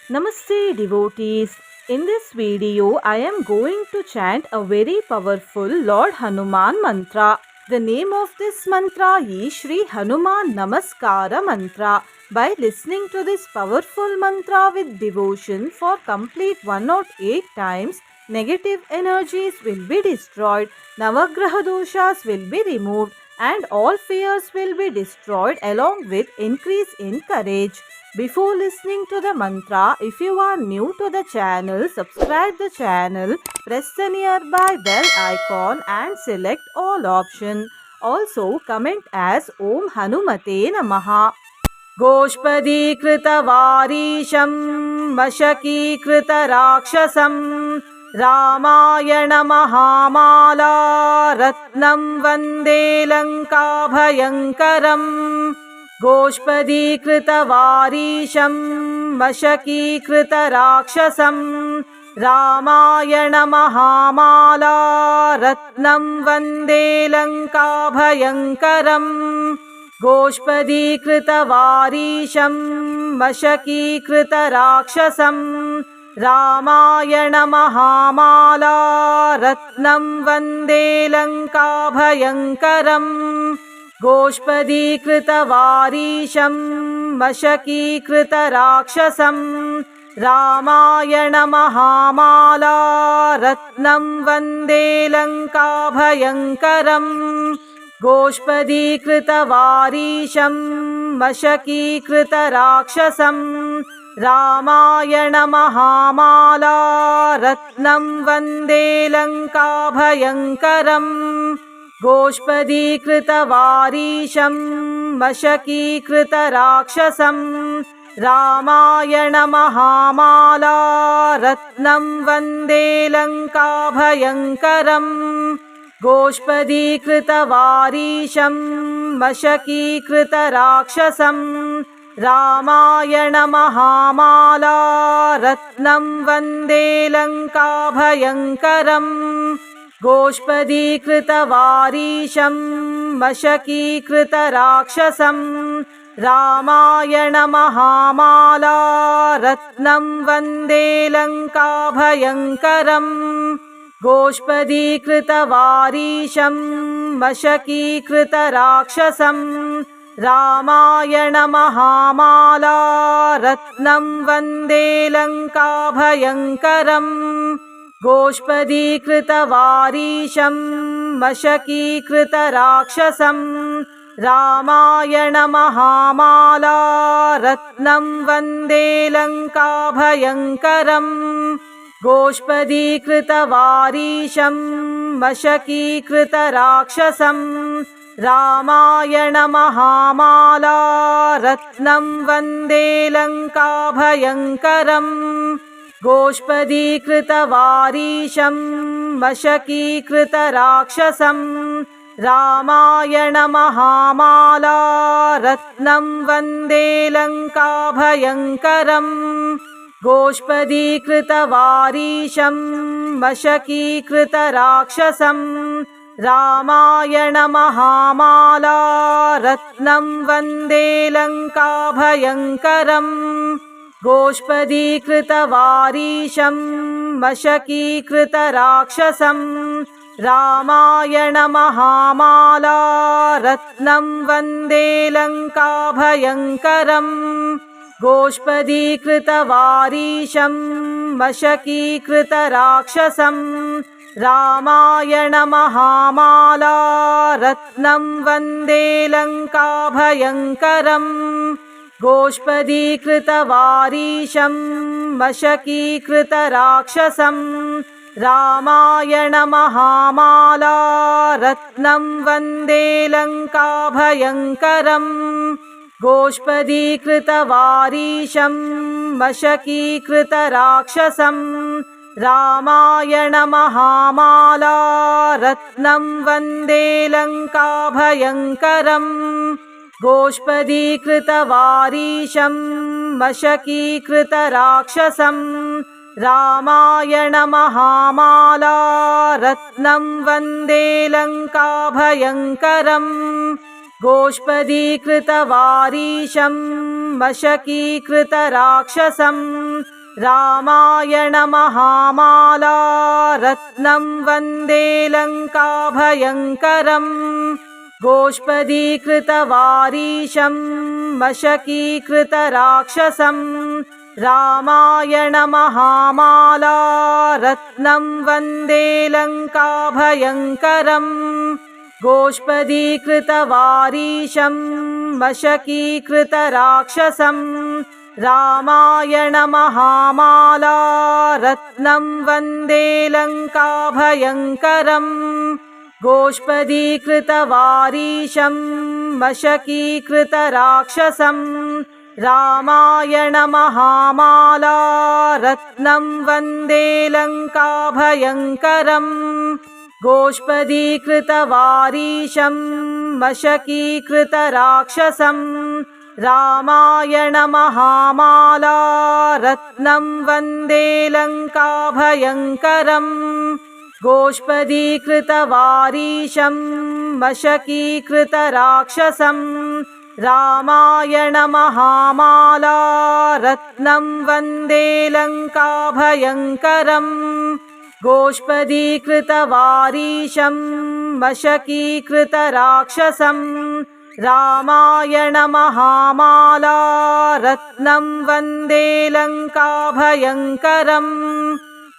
Namaste devotees. In this video, I am going to chant a very powerful Lord Hanuman mantra. The name of this mantra is Shri Hanuman Namaskara mantra. By listening to this powerful mantra with devotion for complete 108 times, negative energies will be destroyed, Navagraha doshas will be removed, and all fears will be destroyed along with increase in courage. Before listening to the mantra, if you are new to the channel, subscribe the channel, press the nearby bell icon and select all option. Also comment as Om Hanumate Namaha. गोष्पदीकृतवारीशं वशकीकृतराक्षसं रामायणमहामाला रत्नं Vande लङ्काभयङ्करम् गोष्पदीकृतवारीशं वशकीकृतराक्षसं रामायणमहामाला रत्नं Vande लङ्काभयङ्करम् गोष्पदीकृतवारीशं वशकीकृतराक्षसं रामायणमहामाला रत्नं Vande लङ्काभयङ्करम् गोष्पदीकृतवारीशं वशकीकृतराक्षसं रामायणमहामाला रत्नं Vande लङ्काभयङ्करम् गोष्पदीकृतवारीशं वशकीकृतराक्षसं रामायणमहामाला रत्नं Vande लङ्काभयङ्करम् गोष्पदीकृतवारीशं वशकीकृतराक्षसं रामायणमहामाला रत्नं Vande लङ्काभयङ्करम् गोष्पदीकृतवारीशं वशकीकृतराक्षसं रामायणमहामाला रत्नं Vande लङ्काभयङ्करम् गोष्पदीकृतवारीशं वशकीकृतराक्षसं रामायणमहामाला रत्नं Vande लङ्काभयङ्करम् गोष्पदीकृतवारीशं वशकीकृतराक्षसं रामायणमहामाला रत्नं Vande लङ्काभयङ्करम् गोष्पदीकृतवारीशं वशकीकृतराक्षसं रामायणमहामाला रत्नं Vande लङ्काभयङ्करम् गोष्पदीकृतवारीशं वशकीकृतराक्षसं रामायणमहामाला रत्नं Vande लङ्काभयङ्करम् गोष्पदीकृतवारीशं वशकीकृतराक्षसं रामायणमहामाला रत्नं Vande लङ्काभयङ्करम् गोष्पदीकृतवारीशं वशकीकृतराक्षसं रामायणमहामाला रत्नं Vande लङ्काभयङ्करम् गोष्पदीकृतवारीशं वशकीकृतराक्षसं रामायणमहामाला रत्नं Vande लङ्काभयङ्करम् गोष्पदीकृतवारीशं वशकीकृतराक्षसं रामायणमहामाला रत्नं Vande लङ्काभयङ्करम् गोष्पदीकृतवारीशं वशकीकृतराक्षसं रामायणमहामाला रत्नं Vande लङ्काभयङ्करम् गोष्पदीकृतवारीशं वशकीकृतराक्षसं रामायणमहामाला रत्नं Vande लङ्काभयङ्करम् गोष्पदीकृतवारीशं वशकीकृतराक्षसं रामायणमहामाला रत्नं Vande लङ्काभयङ्करम् गोष्पदीकृतवारीशं वशकीकृतराक्षसं रामायणमहामाला रत्नं Vande लङ्काभयङ्करम् गोष्पदीकृतवारीशं वशकीकृतराक्षसं रामायणमहामाला रत्नं Vande लङ्काभयङ्करम् गोष्पदीकृतवारीशं वशकीकृतराक्षसं रामायणमहामाला रत्नं Vande लङ्काभयङ्करम् गोष्पदीकृतवारीशं वशकीकृतराक्षसं रामायणमहामाला रत्नं Vande लङ्काभयङ्करम् गोष्पदीकृतवारीशं वशकीकृतराक्षसं रामायणमहामाला रत्नं Vande लङ्काभयङ्करम् गोष्पदीकृतवारीशं वशकीकृतराक्षसं रामायणमहामाला रत्नं Vande लङ्काभयङ्करम् गोष्पदीकृतवारीशं वशकीकृतराक्षसं रामायणमहामाला रत्नं Vande लङ्काभयङ्करम्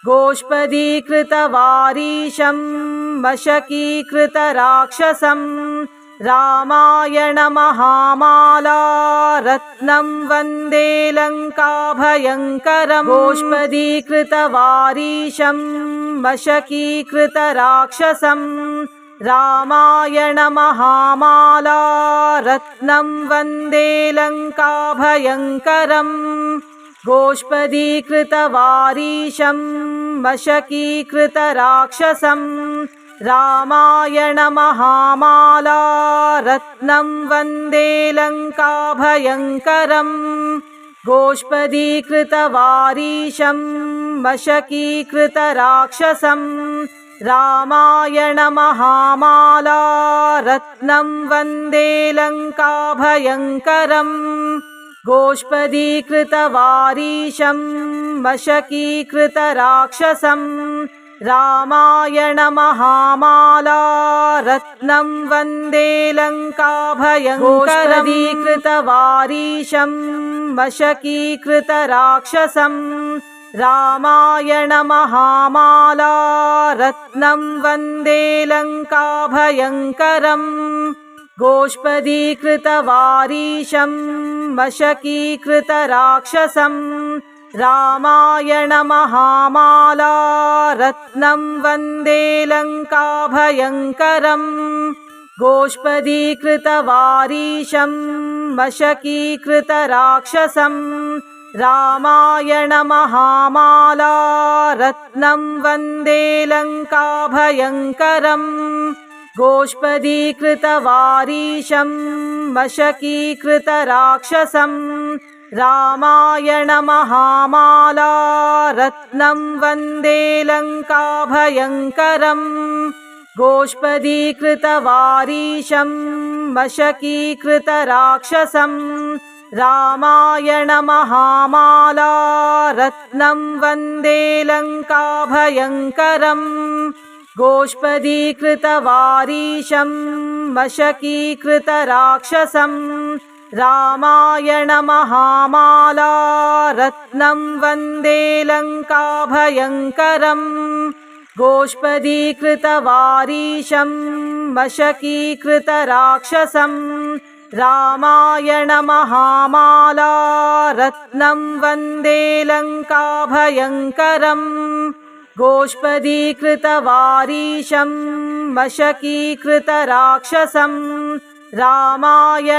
गोष्पदीकृतवारीशं वशकीकृतराक्षसं रामायणमहामाला रत्नं Vande लङ्काभयङ्करम् गोष्पदीकृतवारीशं वशकीकृतराक्षसं रामायणमहामाला रत्नं Vande लङ्काभयङ्करम् गोष्पदीकृतवारीशं वशकीकृतराक्षसं रामायणमहामाला रत्नं Vande लङ्काभयङ्करम् गोष्पदीकृतवारीशं वशकीकृतराक्षसं रामायणमहामाला रत्नं Vande लङ्काभयङ्करम् गोष्पदीकृतवारीशं वशकीकृतराक्षसं रामायणमहामाला रत्नं Vande लङ्काभयङ्करम् गोष्पदीकृतवारीशं वशकीकृतराक्षसं रामायणमहामाला रत्नं Vande लङ्काभयङ्करम् गोष्पदीकृतवारीशं वशकीकृतराक्षसं रामायणमहामाला रत्नं Vande लङ्काभयङ्करम् गोष्पदीकृतवारीशं वशकीकृतराक्षसं रामायणमहामाला रत्नं Vande लङ्काभयङ्करम् गोष्पदीकृतवारीशं वशकीकृतराक्षसं रामायणमहामाला रत्नं Vande लङ्काभयङ्करम् गोष्पदीकृतवारीशं वशकीकृतराक्षसं रामायणमहामाला रत्नं Vande लङ्काभयङ्करम् गोष्पदीकृतवारीशं वशकीकृतराक्षसं रामायणमहामाला रत्नं Vande लङ्काभयङ्करम् गोष्पदीकृतवारीशं वशकीकृतराक्षसं रामायणमहामाला रत्नं Vande लङ्काभयङ्करम् गोष्पदीकृतवारीशं वशकीकृतराक्षसं रामायणमहामाला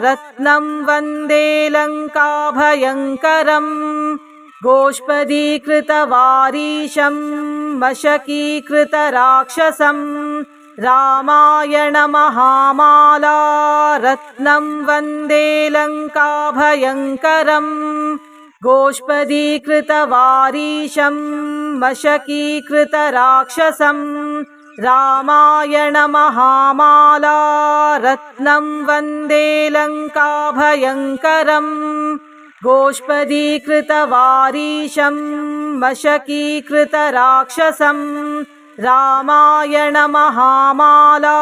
रत्नं Vande लङ्काभयङ्करम् गोष्पदीकृतवारीशं वशकीकृतराक्षसं रामायणमहामाला रत्नं Vande लङ्काभयङ्करम् गोष्पदीकृतवारीशं वशकीकृतराक्षसं Ramayana महामाला रत्नं Vande लङ्काभयङ्करम् गोष्पदीकृतवारीशं मशकीकृतराक्षसम् Ramayana महामाला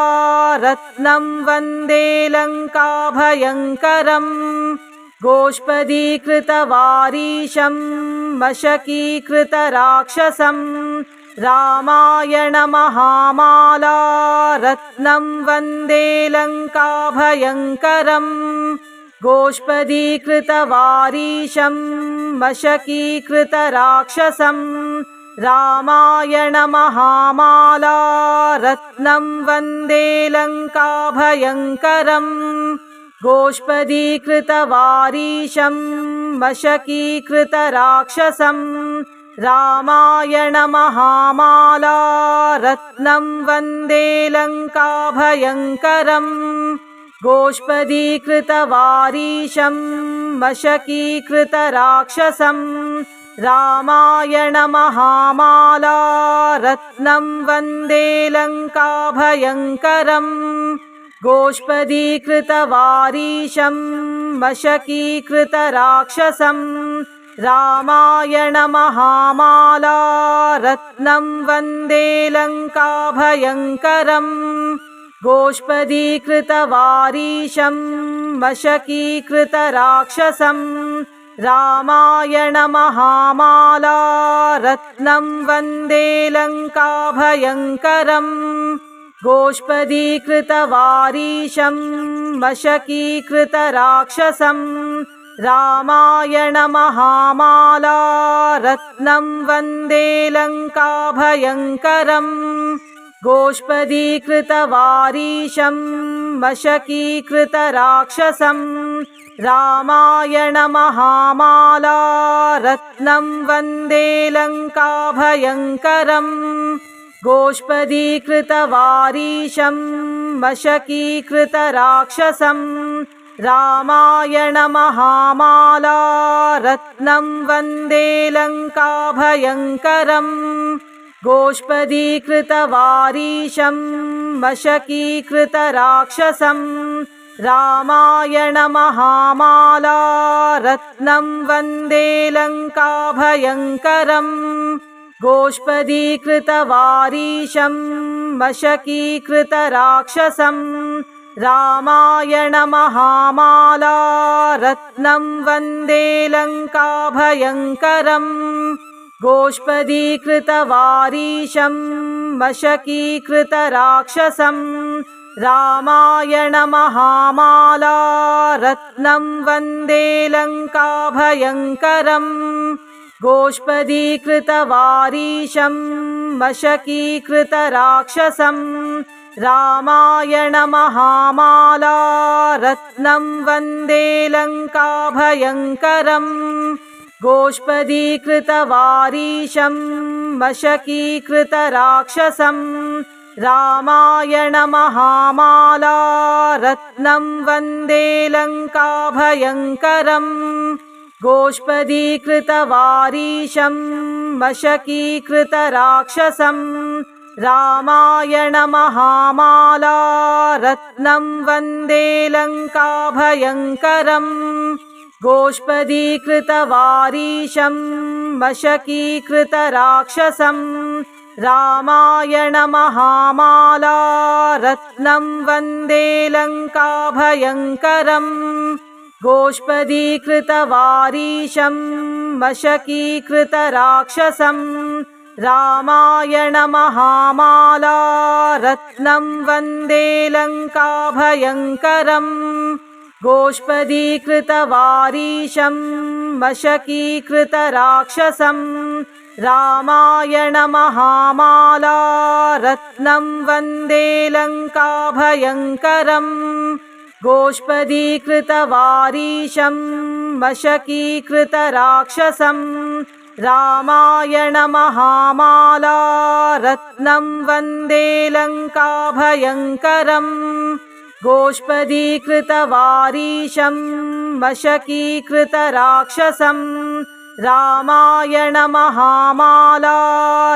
रत्नं Vande लङ्काभयङ्करम् गोष्पदीकृतवारीशं मशकीकृतराक्षसम् Ramayana महामाला रत्नं Vande लङ्काभयङ्करम् गोष्पदीकृतवारीशं मशकीकृतराक्षसम् Ramayana महामाला रत्नं Vande लङ्काभयङ्करम् गोष्पदीकृतवारीशं मशकीकृतराक्षसम् Ramayana महामाला रत्नं Vande लङ्काभयङ्करम् गोष्पदीकृतवारीशं मशकीकृतराक्षसम् Ramayana महामाला रत्नं Vande लङ्काभयङ्करम् गोष्पदीकृतवारीशं मशकीकृतराक्षसम् Ramayana महामाला रत्नं Vande लङ्काभयङ्करम् गोष्पदीकृतवारीशं मशकीकृतराक्षसम् Ramayana महामाला रत्नं Vande लङ्काभयङ्करम् गोष्पदीकृतवारीशं मशकीकृतराक्षसम् Ramayana महामाला रत्नं Vande लङ्काभयङ्करम् गोष्पदीकृतवारीशं मशकीकृतराक्षसम् Ramayana महामाला रत्नं Vande लङ्काभयङ्करम् गोष्पदीकृतवारीशं मशकीकृतराक्षसम् Ramayana महामाला रत्नं Vande लङ्काभयङ्करम् गोष्पदीकृतवारीशं मशकीकृतराक्षसम् Ramayana महामाला रत्नं Vande लङ्काभयङ्करम् गोष्पदीकृतवारीशं मशकीकृतराक्षसम् Ramayana महामाला रत्नं Vande लङ्काभयङ्करम् गोष्पदीकृतवारीशं मशकीकृतराक्षसम् Ramayana महामाला रत्नं Vande लङ्काभयङ्करम् गोष्पदीकृतवारीशं मशकीकृतराक्षसम् Ramayana महामाला रत्नं Vande लङ्काभयङ्करम् गोष्पदीकृतवारीशं मशकीकृतराक्षसम् Ramayana महामाला रत्नं Vande लङ्काभयङ्करम् गोष्पदीकृतवारीशं मशकीकृतराक्षसम् Ramayana महामाला रत्नं Vande लङ्काभयङ्करम् गोष्पदीकृतवारीशं मशकीकृतराक्षसम् Ramayana महामाला रत्नं Vande लङ्काभयङ्करम् गोष्पदीकृतवारीशं मशकीकृतराक्षसम् Ramayana महामाला रत्नं Vande लङ्काभयङ्करम् गोष्पदीकृतवारीशं मशकीकृतराक्षसम् Ramayana महामाला रत्नं Vande लङ्काभयङ्करम् गोष्पदीकृतवारीशं मशकीकृतराक्षसम् Ramayana महामाला रत्नं Vande लङ्काभयङ्करम् गोष्पदीकृतवारीशं मशकीकृतराक्षसम् Ramayana महामाला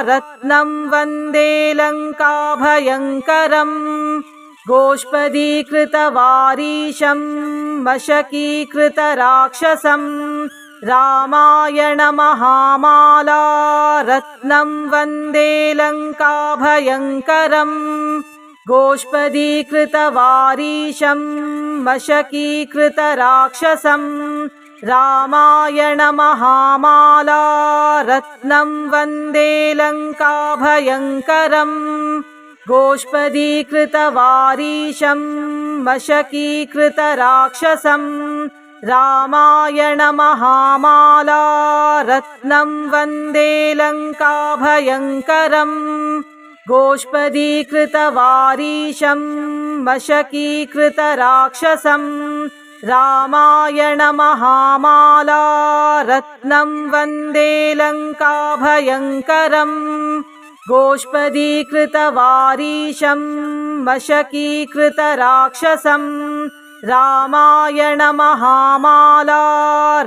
रत्नं Vande लङ्काभयङ्करम् गोष्पदीकृतवारीशं मशकीकृतराक्षसम् Ramayana महामाला रत्नं Vande लङ्काभयङ्करम् गोष्पदीकृतवारीशं मशकीकृतराक्षसम् Ramayana महामाला रत्नं Vande लङ्काभयङ्करम् गोष्पदीकृतवारीशं मशकीकृतराक्षसम् Ramayana महामाला रत्नं Vande लङ्काभयङ्करम् गोष्पदीकृतवारीशं मशकीकृतराक्षसम् Ramayana महामाला रत्नं Vande लङ्काभयङ्करम् गोष्पदीकृतवारीशं मशकीकृतराक्षसम् Ramayana महामाला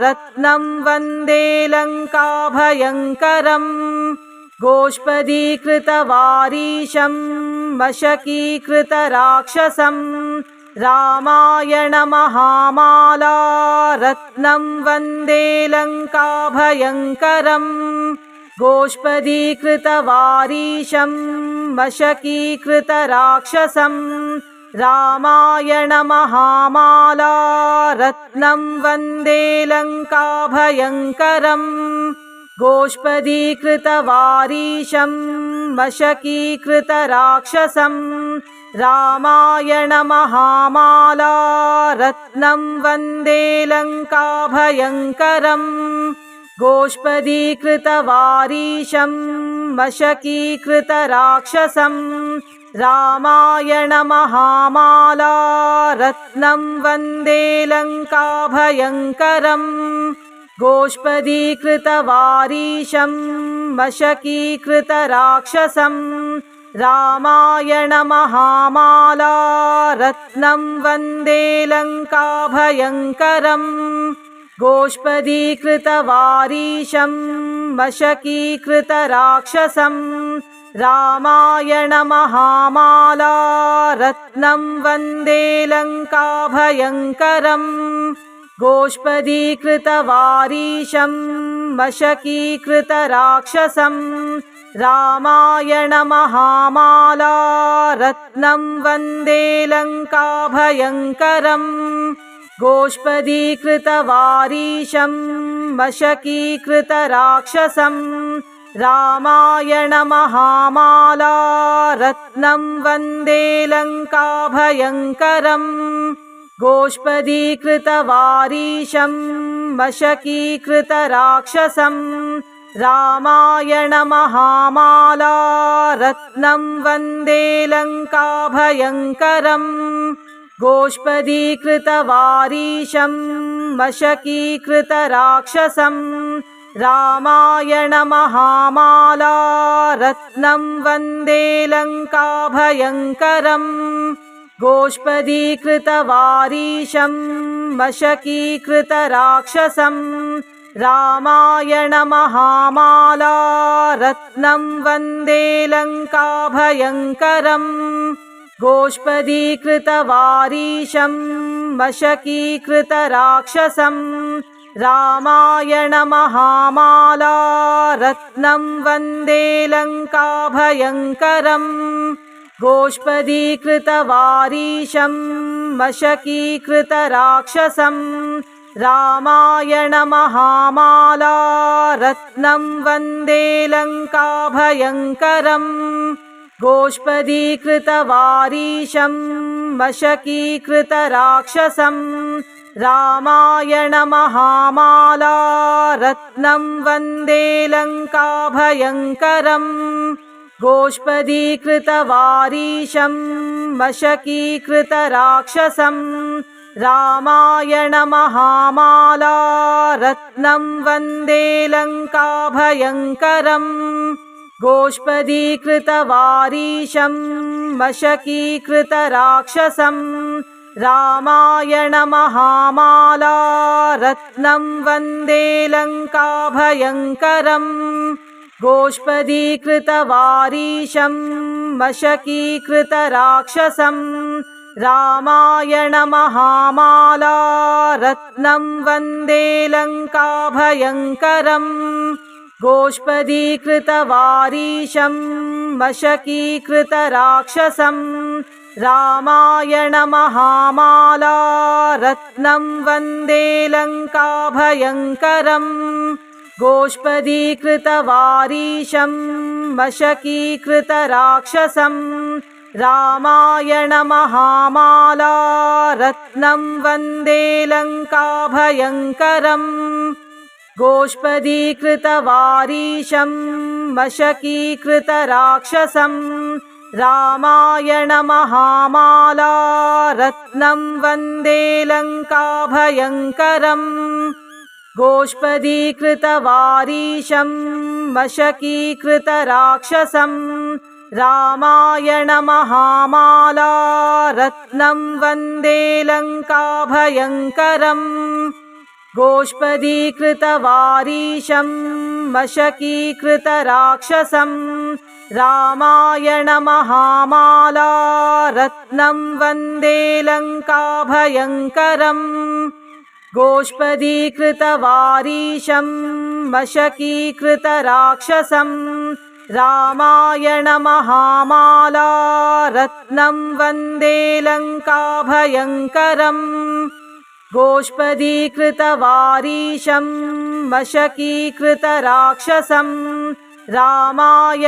रत्नं Vande लङ्काभयङ्करम् गोष्पदीकृतवारीशं मशकीकृतराक्षसम् Ramayana महामाला रत्नं Vande लङ्काभयङ्करम् गोष्पदीकृतवारीशं मशकीकृतराक्षसम् Ramayana महामाला रत्नं Vande लङ्काभयङ्करम् गोष्पदीकृतवारीशं मशकीकृतराक्षसम् Ramayana महामाला रत्नं Vande लङ्काभयङ्करम् गोष्पदीकृतवारीशं मशकीकृतराक्षसम् Ramayana महामाला रत्नं Vande लङ्काभयङ्करम् गोष्पदीकृतवारीशं मशकीकृतराक्षसम् Ramayana महामाला रत्नं Vande लङ्काभयङ्करम् गोष्पदीकृतवारीशं मशकीकृतराक्षसम् Ramayana महामाला रत्नं Vande लङ्काभयङ्करम् गोष्पदीकृतवारीशं मशकीकृतराक्षसम् Ramayana महामाला रत्नं Vande लङ्काभयङ्करम् गोष्पदीकृतवारीशं मशकीकृतराक्षसम् Ramayana महामाला रत्नं Vande लङ्काभयङ्करम् गोष्पदीकृतवारीशं मशकीकृतराक्षसम् Ramayana महामाला रत्नं Vande लङ्काभयङ्करम् गोष्पदीकृतवारीशं मशकीकृतराक्षसम् Ramayana महामाला रत्नं Vande लङ्काभयङ्करम् गोष्पदीकृतवारीशं मशकीकृतराक्षसम् Ramayana महामाला रत्नं Vande लङ्काभयङ्करम् गोष्पदीकृतवारीशं मशकीकृतराक्षसम् Ramayana महामाला रत्नं Vande लङ्काभयङ्करम् गोष्पदीकृतवारीशं मशकीकृतराक्षसम् Ramayana महामाला रत्नं Vande लङ्काभयङ्करम् गोष्पदीकृतवारीशं मशकीकृतराक्षसम् Ramayana महामाला रत्नं Vande लङ्काभयङ्करम् गोष्पदीकृतवारीशं मशकीकृतराक्षसम् Ramayana महामाला रत्नं Vande लङ्काभयङ्करम् गोष्पदीकृतवारीशं मशकीकृतराक्षसम् रामायणमहामाला रत्नं Vande लङ्काभयङ्करम् गोष्पदीकृतवारीशं मशकीकृतराक्षसम् रामायणमहामाला रत्नं Vande लङ्काभयङ्करम् गोष्पदीकृतवारीशं मशकीकृतराक्षसम् रामायणमहामाला रत्नं Vande लङ्काभयङ्करम् गोष्पदीकृतवारीशं मशकीकृतराक्षसम् रामायणमहामाला रत्नं Vande लङ्काभयङ्करम् गोष्पदीकृतवारीशं मशकीकृतराक्षसम् रामायणमहामाला रत्नं Vande लङ्काभयङ्करम् गोष्पदीकृतवारीशं मशकीकृतराक्षसम् रामायणमहामाला रत्नं Vande लङ्काभयङ्करम् गोष्पदीकृतवारीशं मशकीकृतराक्षसम् रामायणमहामाला रत्नं Vande लङ्काभयङ्करम् गोष्पदीकृतवारीशं मशकीकृतराक्षसम् रामायणमहामाला रत्नं Vande लङ्काभयङ्करम् गोष्पदीकृतवारीशं मशकीकृतराक्षसम् रामायणमहामाला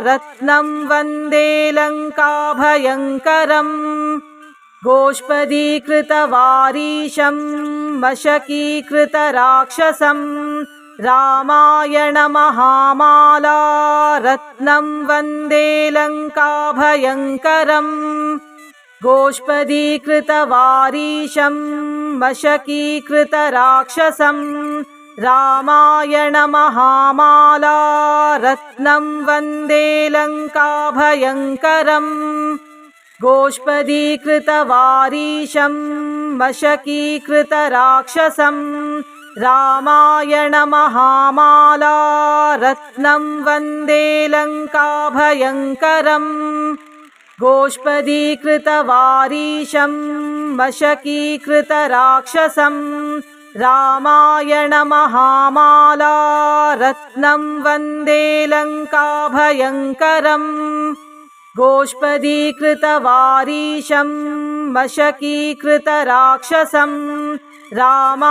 रत्नं Vande लङ्काभयङ्करम् गोष्पदीकृतवारीशं मशकीकृतराक्षसम् रामायणमहामाला रत्नं Vande लङ्काभयङ्करम् गोष्पदीकृतवारीशं मशकीकृतराक्षसम् रामायणमहामाला रत्नं Vande लङ्काभयङ्करम् गोष्पदीकृतवारीशं मशकीकृतराक्षसम् रामायणमहामाला रत्नं Vande लङ्काभयङ्करम् गोष्पदीकृतवारीशं मशकीकृतराक्षसम् रामायणमहामाला रत्नं Vande लङ्काभयङ्करम् गोष्पदीकृतवारीशं मशकीकृतराक्षसम् रामायणमहामाला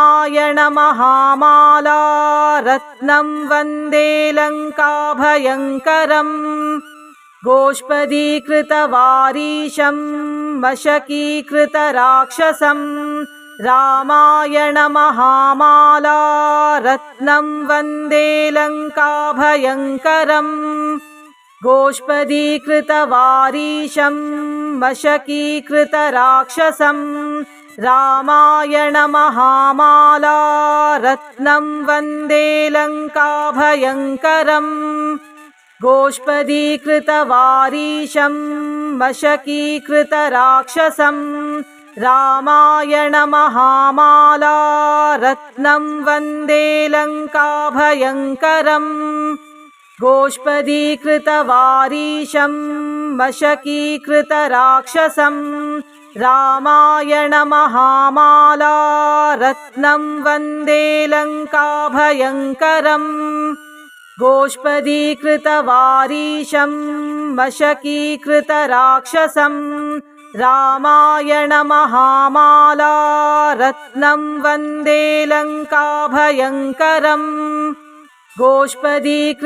रत्नं Vande लङ्काभयङ्करम् गोष्पदीकृतवारीशं मशकीकृतराक्षसम् रामायणमहामाला रत्नं Vande लङ्काभयङ्करम् गोष्पदीकृतवारीशं मशकीकृतराक्षसम् रामायणमहामाला रत्नं Vande लङ्काभयङ्करम् गोष्पदीकृतवारीशं मशकीकृतराक्षसम् रामायणमहामाला रत्नं Vande लङ्काभयङ्करम् गोष्पदीकृतवारीशं मशकीकृतराक्षसम् रामायणमहामाला रत्नं Vande लङ्काभयङ्करम् गोष्पदीकृतवारीशं मशकीकृतराक्षसम् रामायणमहामाला रत्नं Vande लङ्काभयङ्करम् गोष्पदीकृतवारीशं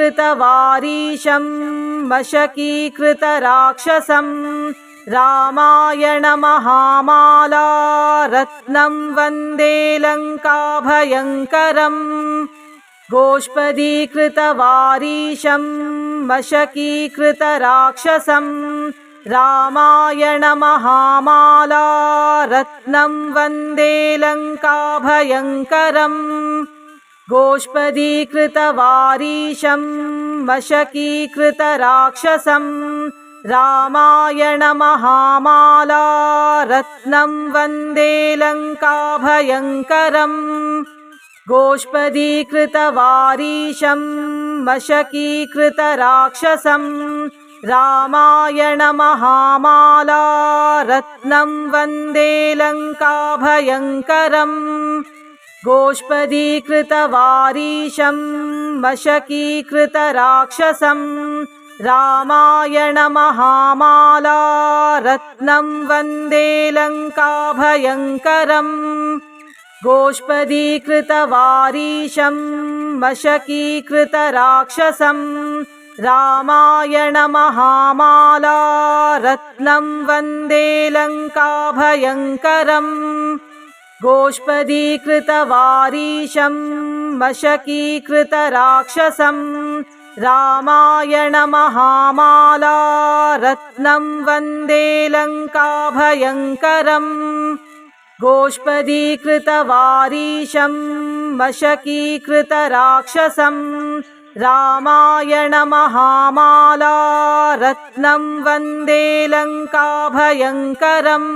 मशकीकृतराक्षसम् रामायणमहामाला रत्नं Vande लङ्काभयङ्करम् गोष्पदीकृतवारीशं मशकीकृतराक्षसम् रामायणमहामाला रत्नं Vande लङ्काभयङ्करम् गोष्पदीकृतवारीशं मशकीकृतराक्षसम् रामायणमहामाला रत्नं Vande लङ्काभयङ्करम् गोष्पदीकृतवारीशं मशकीकृतराक्षसम् रामायणमहामाला रत्नं Vande लङ्काभयङ्करम् गोष्पदीकृतवारीशं मशकीकृतराक्षसम् रामायणमहामाला रत्नं Vande लङ्काभयङ्करम् गोष्पदीकृतवारीशं मशकीकृतराक्षसम् रामायणमहामाला रत्नं Vande लङ्काभयङ्करम् गोष्पदीकृतवारीशं मशकीकृतराक्षसम् रामायणमहामाला रत्नं Vande लङ्काभयङ्करम् गोष्पदीकृतवारीशं मशकीकृतराक्षसम् रामायणमहामाला रत्नं Vande लङ्काभयङ्करम्